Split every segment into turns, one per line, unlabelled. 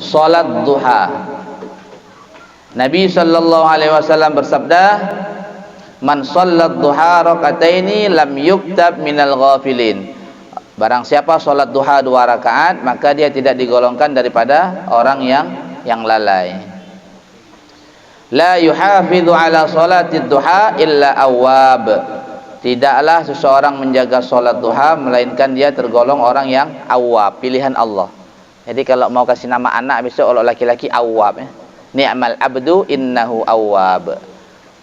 salat duha. Nabi sallallahu alaihi wasallam bersabda, "Man sallat duha rakataini lam yuktab minal ghafilin." Barang siapa salat duha 2 rakaat, maka dia tidak digolongkan daripada orang yang lalai. La yuhafidhu ala salatid duha illa awwab. Tidaklah seseorang menjaga salat duha melainkan dia tergolong orang yang awwab, pilihan Allah. Jadi kalau mau kasih nama anak besok kalau laki-laki awwab ya. Ni'mal abdu innahu awwab.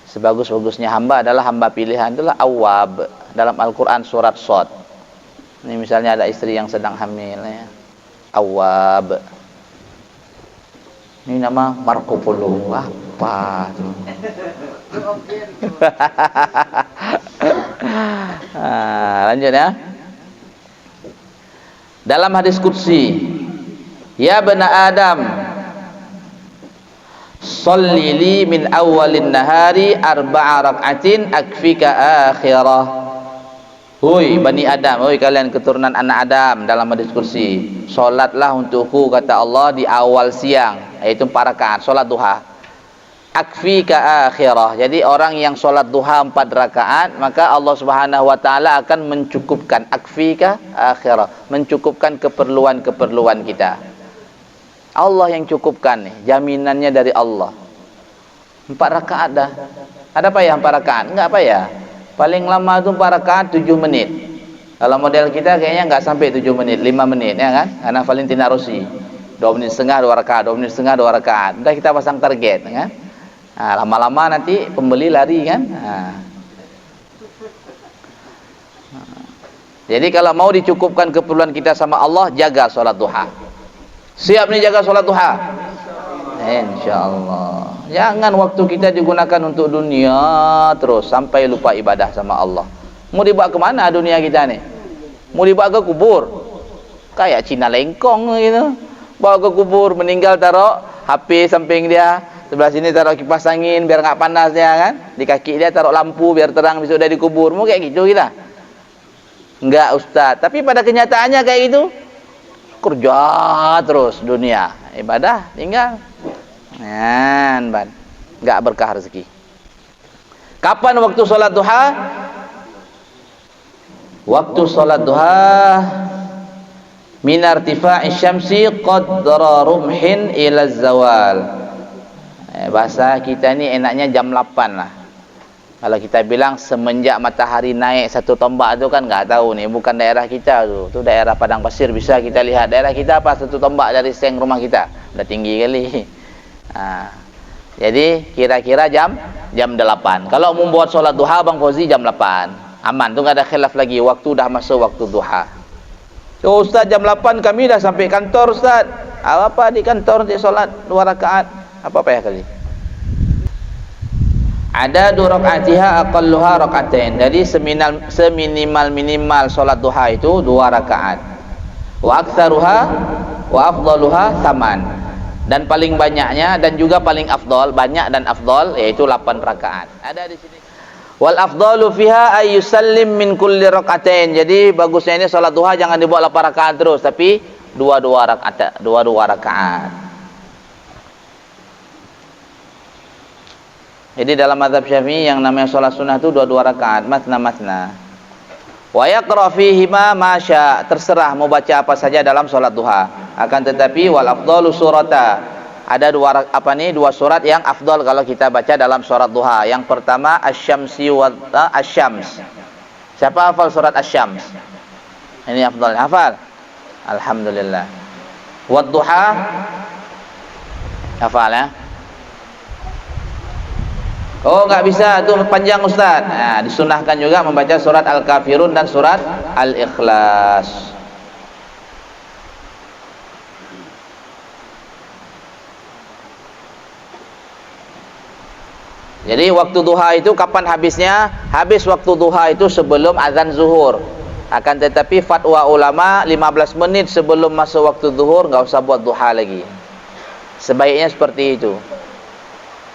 Sebagus-bagusnya hamba adalah hamba pilihan, itulah awwab. Dalam Al-Qur'an surat Shad. Ini misalnya ada istri yang sedang hamil ya. Awwab. Ini nama Marco Polo. Apa tuh? Lanjut ya. Dalam hadis qudsi, ya bani Adam, sholli li min awwalin nahari 4 rak'atin akfika akhirah. Hoi Bani Adam, hoi kalian keturunan anak Adam, dalam hadis kursi, solatlah untukku kata Allah di awal siang, yaitu 4 rakaat solat duha. Akfika akhirah. Jadi orang yang solat duha 4 rakaat, maka Allah Subhanahu wa taala akan mencukupkan, akfika akhirah, mencukupkan keperluan-keperluan kita. Allah yang cukupkan nih, jaminannya dari Allah. 4 rakaat dah. Ada apa ya 4 rakaat? Enggak apa ya. Paling lama itu 4 rakaat 7 menit. Kalau model kita kayaknya enggak sampai 7 menit, 5 menit ya kan? Karena Valentina Rossi 2 menit setengah 2 rakaat, 2 menit setengah 2 rakaat. Udah kita pasang target kan? Nah, lama-lama nanti pembeli lari kan? Nah. Jadi kalau mau dicukupkan keperluan kita sama Allah, jaga sholat duha. Siap nih jaga sholat duha? InsyaAllah. Jangan waktu kita digunakan untuk dunia terus sampai lupa ibadah sama Allah. Mau dibawa kemana dunia kita nih? Mau dibawa ke kubur? Kayak Cina lengkong gitu. Bawa ke kubur, meninggal taruh HP samping dia, sebelah sini taruh kipas angin biar nggak panas ya kan? Di kaki dia taruh lampu biar terang besok udah dikubur. Mau kayak gitu kita? Enggak Ustaz. Tapi pada kenyataannya kayak gitu. Kerja terus dunia, ibadah tinggal. Enggak berkah rezeki. Kapan waktu sholat duha? Waktu sholat duha min irtifa'i syamsi qadra rumhin ila zawal. Bahasa kita ni enaknya jam 8 lah. Kalau kita bilang semenjak matahari naik 1 tombak tu kan enggak tahu nih, bukan daerah kita tu. Tu daerah padang pasir bisa kita lihat. Daerah kita apa 1 tombak dari seng rumah kita. Udah tinggi kali. Jadi kira-kira jam 8. Kalau membuat sholat duha Bang Fauzi jam 8. Aman, tu enggak ada khilaf lagi. Waktu dah masuk waktu duha. So Ustaz jam 8 kami dah sampai kantor Ustaz. Apa di kantor nanti sholat 2 rakaat? Apa ya kali? Ada 2 rakaatiha aqalluha rakaatain. Jadi seminimal sholat duha itu 2 rakaat. Wa aktsaruha wa afdaluha 8. Dan paling banyaknya dan juga paling afdal, banyak dan afdal yaitu 8 rakaat. Ada di sini. Wal afdalu fiha ay yusallim min kulli rakaatain. Jadi bagusnya ini salat duha jangan dibuat 8 rakaat terus, tapi 2 rakaat. Jadi dalam mazhab Syafi'i yang namanya salat sunnah itu 2 rakaat, matna. Wa yaqra fihi ma masya, terserah mau baca apa saja dalam salat duha. Akan tetapi wal afdalu surata, ada 2 surat yang afdal kalau kita baca dalam surat duha. Yang pertama asy-syamsi wa asy-syams. Siapa hafal surat asy-syams? Ini afdal. Hafal? Alhamdulillah. Wa duha hafal ya? Oh enggak bisa, itu panjang Ustaz. Nah, disunahkan juga membaca surat Al-Kafirun dan surat Al-Ikhlas. Jadi waktu duha itu kapan habisnya? Habis waktu duha itu sebelum azan zuhur. Akan tetapi fatwa ulama 15 menit sebelum masuk waktu zuhur enggak usah buat duha lagi. Sebaiknya seperti itu.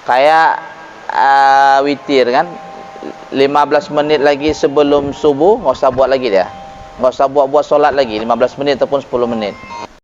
Kayak witir kan, 15 menit lagi sebelum subuh enggak usah buat lagi dia. Enggak usah buat solat lagi 15 menit ataupun 10 menit.